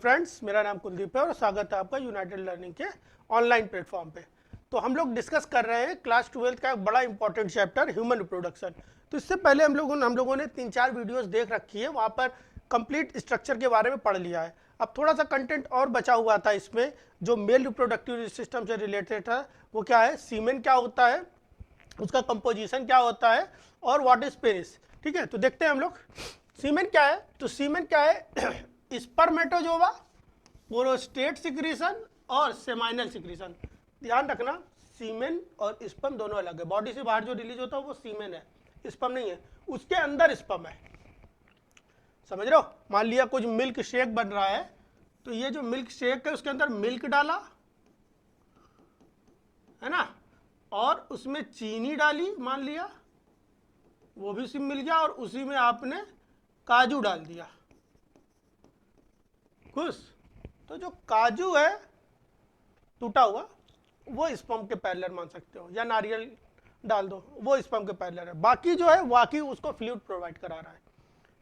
Friends, मेरा नाम कुलदीप है और स्वागत है आपका यूनाइटेड लर्निंग के ऑनलाइन प्लेटफॉर्म पे। तो हम लोग डिस्कस कर रहे हैं क्लास 12 का एक बड़ा इंपॉर्टेंट चैप्टर ह्यूमन रिप्रोडक्शन। तो इससे पहले हम लोगों ने 3-4 वीडियोस देख रखी है, वहाँ पर कंप्लीट स्ट्रक्चर के बारे में पढ़ लिया है। अब थोड़ा सा कंटेंट और बचा हुआ था इसमें, जो मेल रिप्रोडक्टिव सिस्टम से रिलेटेड है। वो क्या है, सीमेन क्या होता है, उसका कंपोजिशन क्या होता है और व्हाट इज पेनिस। ठीक है, तो देखते हैं हम लोग सीमेन क्या है। तो सीमेन क्या है स्पर्मेटोजोवा, प्रोस्टेट सिक्रीशन और सेमाइनल सिक्रीशन। ध्यान रखना, सीमेन और स्पर्म दोनों अलग है। बॉडी से बाहर जो रिलीज होता है वो सीमेन है, स्पर्म नहीं है। उसके अंदर स्पर्म है, समझ रहे हो। मान लिया कुछ मिल्क शेक बन रहा है, तो ये जो मिल्क शेक है उसके अंदर मिल्क डाला है ना, और उसमें चीनी डाली, मान लिया वो भी सिम मिल गया, और उसी में आपने काजू डाल दिया। खुश। तो जो काजू है टूटा हुआ, वो स्पर्म के पैरेलल मान सकते हो, या नारियल डाल दो, वो स्पर्म के पैरेलल है। बाकी जो है बाकी उसको फ्लूइड प्रोवाइड करा रहा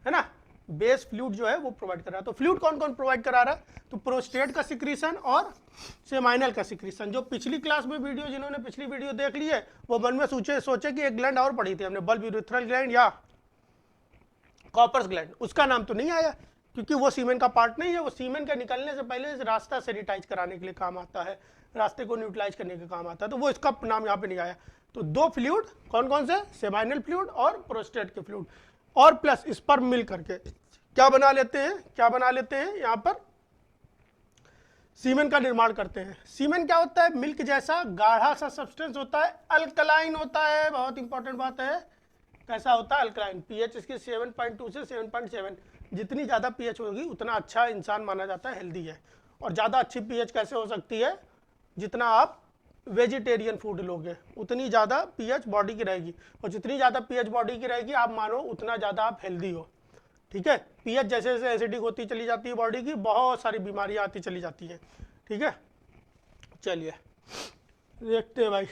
है ना, बेस फ्लूइड जो है वो प्रोवाइड कर रहा है। तो फ्लूइड कौन कौन प्रोवाइड करा रहा है, तो प्रोस्टेट का सिक्रीशन और सेमाइनल का सिक्रीशन। जो पिछली क्लास में वीडियो, जिन्होंने पिछली वीडियो देख ली है, वो मन में सोचे कि एक ग्लैंड और पढ़ी थी हमने, बल्ब यूरेथ्रल ग्लैंड या कॉपर्स ग्लैंड। उसका नाम तो नहीं आया क्योंकि वो सीमेन का पार्ट नहीं है। वो सीमेन का निकलने से पहले इस रास्ता सैनिटाइज कराने के लिए काम आता है, रास्ते को न्यूट्रलाइज करने के काम आता है, तो वो इसका नाम यहाँ पे नहीं आया। तो दो फ्लूइड कौन कौन से, सेमाइनल फ्लूइड और प्रोस्टेट के फ्लूइड, और प्लस स्पर्म मिल करके क्या बना लेते हैं यहाँ पर सीमेन का निर्माण करते हैं। सीमेन क्या होता है, मिल्क जैसा गाढ़ा सा सब्सटेंस होता है, अल्कलाइन होता है। बहुत इंपॉर्टेंट बात है, कैसा होता है, अल्कलाइन। पीएच इसकी 7.2 से 7.7। जितनी ज़्यादा पीएच होगी उतना अच्छा इंसान माना जाता है, हेल्दी है। और ज़्यादा अच्छी पीएच कैसे हो सकती है, जितना आप वेजिटेरियन फूड लोगे उतनी ज़्यादा पीएच बॉडी की रहेगी, और जितनी ज़्यादा पीएच बॉडी की रहेगी आप मानो उतना ज़्यादा आप हेल्दी हो। ठीक है, पीएच जैसे जैसे एसिडिक होती चली जाती है बॉडी की, बहुत सारी बीमारियां आती चली जाती है। ठीक है, चलिए देखते हैं भाई।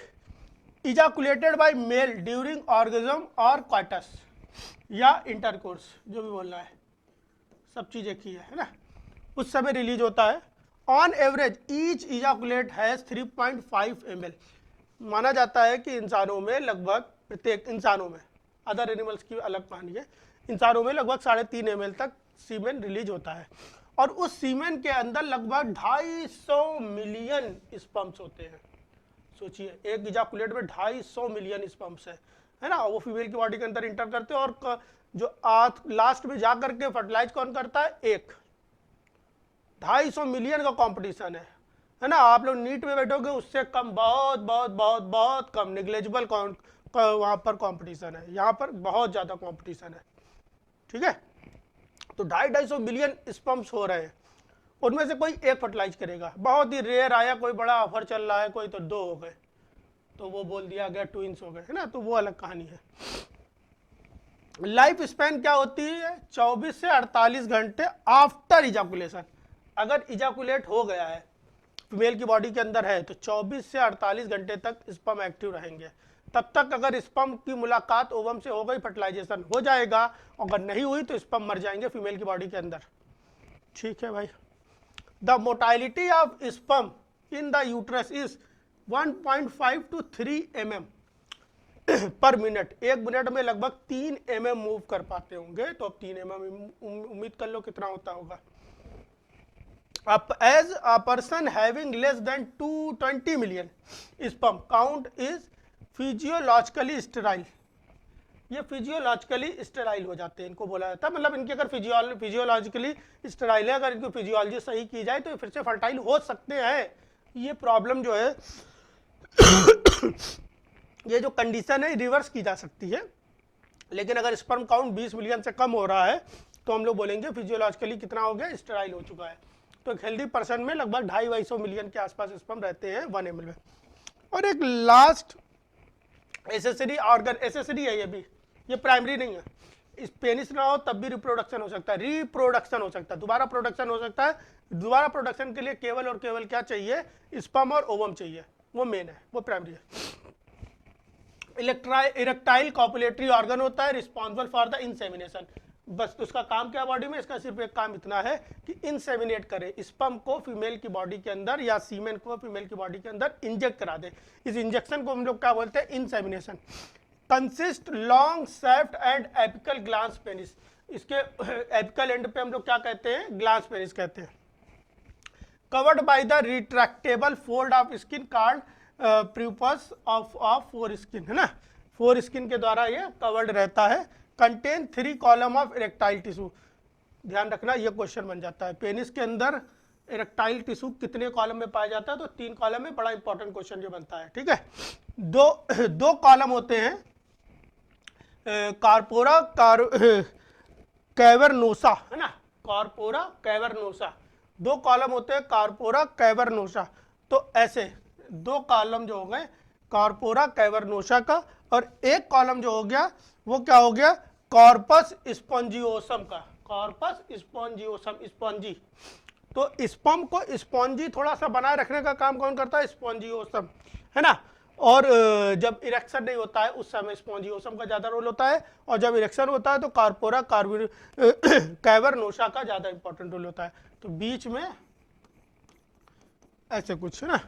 इजाकुलेटेड बाय मेल ड्यूरिंग ऑर्गेजम और क्वाइटस या इंटरकोर्स, जो भी बोलना है, सब चीज़ें की है ना, उस समय रिलीज होता है। On average each ejaculate has 3.5 ml। माना जाता है कि इंसानों में लगभग, प्रत्येक इंसानों में, अदर एनिमल्स की अलग कहानी है, इंसानों में लगभग 3.5 ml तक सीमेन रिलीज होता है। और उस सीमेन के अंदर लगभग 250 मिलियन स्पर्म्स होते हैं। सोचिए, एक इजाकुलेट में 250 मिलियन स्पर्म्स है ना, वो फीमेल की बॉडी के अंदर इंटर करते हैं, और जो लास्ट में जाकर के फर्टिलाइज कौन करता है, एक। 250 मिलियन का कंपटीशन है ना। आप लोग नीट में बैठोगे उससे कम, बहुत बहुत बहुत बहुत कम, निग्लेजिबल वहां पर कंपटीशन है। यहाँ पर बहुत ज्यादा कंपटीशन है। ठीक है, तो 250 मिलियन स्पर्म्स हो रहे हैं, उनमें से कोई एक फर्टिलाइज करेगा। बहुत ही रेयर आया, कोई बड़ा ऑफर चल रहा है, कोई तो 2 हो गए, तो वो बोल दिया गया ट्विंस हो गए, है ना, तो वो अलग कहानी है। लाइफ स्पैन क्या होती है, 24 से 48 घंटे आफ्टर इजाकुलेशन। अगर इजाकुलेट हो गया है, फीमेल की बॉडी के अंदर है, तो 24 से 48 घंटे तक स्पर्म एक्टिव रहेंगे। तब तक अगर स्पर्म की मुलाकात ओवम से हो गई, फर्टिलाइजेशन हो जाएगा, अगर नहीं हुई तो स्पर्म मर जाएंगे फीमेल की बॉडी के अंदर। ठीक है भाई। The motility of sperm in the uterus is 1.5 to 3 mm per minute. एक मिनट में लगभग 3 mm मूव कर पाते होंगे, तो अब 3 mm उम्मीद कर लो कितना होता होगा। As a person having less than 220 million sperm count is physiologically sterile। ये फिजियोलॉजिकली स्टेराइल हो जाते हैं, इनको बोला जाता है। मतलब इनकी अगर फिजियोलॉजिकली स्टेराइल है, अगर इनको फिजियोलॉजी सही की जाए तो फिर से फर्टाइल हो सकते हैं। ये प्रॉब्लम जो है ये जो कंडीशन है रिवर्स की जा सकती है। लेकिन अगर स्पर्म काउंट 20 मिलियन से कम हो रहा है तो हम लोग बोलेंगे फिजियोलॉजिकली कितना हो गया, स्टेराइल हो चुका है। तो एक हेल्दी पर्सन में लगभग 250 मिलियन के आसपास स्पर्म रहते हैं 1 ml में। और एक लास्ट एसेसरी ऑर्गन, एसेसरी है ये भी, ये प्राइमरी नहीं है। इस पेनिस ना हो तब भी रिप्रोडक्शन हो सकता है, रिप्रोडक्शन हो सकता है, दोबारा प्रोडक्शन हो सकता है। दोबारा प्रोडक्शन के लिए केवल और केवल क्या चाहिए, स्पर्म और ओवम चाहिए, वो मेन है, वो प्राइमरी है। इरेक्टाइल कॉपुलेटरी ऑर्गन होता है, रिस्पॉन्सिबल फॉर द इंसेमिनेशन। बस उसका काम क्या बॉडी में, इसका सिर्फ एक काम इतना है कि इंसेमिनेट करे, स्पर्म को फीमेल की बॉडी के अंदर या सीमेन को फीमेल की बॉडी के अंदर इंजेक्ट करा दे। इस इंजेक्शन को हम लोग क्या बोलते हैं, insemination. Consist long shaft and apical glans penis, इसके एपिकल एंड पे हम लोग क्या कहते हैं, ग्लांस पेनिस कहते हैं। Covered by the retractable fold of skin called prepuce of foreskin, है ना, फोर स्किन के द्वारा ये कवर्ड रहता है। Contain 3 column of erectile tissue, ध्यान रखना ये क्वेश्चन बन जाता है, पेनिस के अंदर इरेक्टाइल टिश्यू कितने कॉलम में पाया जाता है, तो 3 कॉलम में, बड़ा इंपॉर्टेंट क्वेश्चन ये बनता है, ठीक है। दो कॉलम होते हैं, कार्पोरा कैवर्नोसा, है ना, कार्पोरा कैवर्नोसा, 2 कॉलम होते हैं कार्पोरा कैवर्नोसा। तो ऐसे 2 कॉलम जो हो गए कार्पोरा कैवर्नोसा का, और एक कॉलम जो हो गया वो क्या हो गया, कॉर्पस स्पॉन्जियोसम का, कॉर्पस स्पॉन्जियोसम, स्पॉन्जी। तो स्पर्म को स्पॉन्जी थोड़ा सा बनाए रखने का काम कौन करता है, स्पॉन्जियोसम, है ना। और जब इरेक्शन नहीं होता है उस समय स्पॉन्जियोसम का ज़्यादा रोल होता है, और जब इरेक्शन होता है तो कार्पोरा कैवर्नोसा का ज़्यादा इंपॉर्टेंट रोल होता है। तो बीच में ऐसे कुछ, है ना।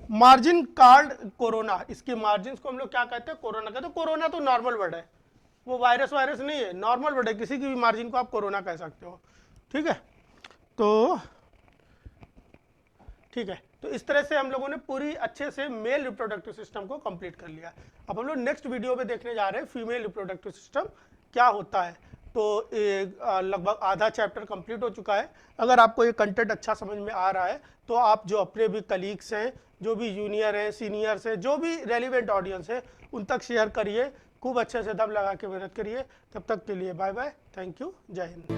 मार्जिन कार्ड कोरोना, इसके मार्जिन को हम लोग क्या कहते हैं, कोरोना कहते हैं। कोरोना तो नॉर्मल वर्ड है, वो वायरस नहीं है, नॉर्मल वर्ड है, किसी की भी मार्जिन को आप कोरोना कह सकते हो, ठीक है। तो ठीक है, तो इस तरह से हम लोगों ने पूरी अच्छे से मेल रिप्रोडक्टिव सिस्टम को कंप्लीट कर लिया। अब हम लोग नेक्स्ट वीडियो में देखने जा रहे हैं फीमेल रिप्रोडक्टिव सिस्टम क्या होता है। तो लगभग आधा चैप्टर कंप्लीट हो चुका है। अगर आपको ये कंटेंट अच्छा समझ में आ रहा है तो आप जो अपने भी कलीग्स हैं, जो भी जूनियर हैं, सीनियर्स हैं, जो भी रेलिवेंट ऑडियंस है, उन तक शेयर करिए, खूब अच्छे से दम लगा के मेहनत करिए। तब तक के लिए बाय बाय, थैंक यू, जय हिंद।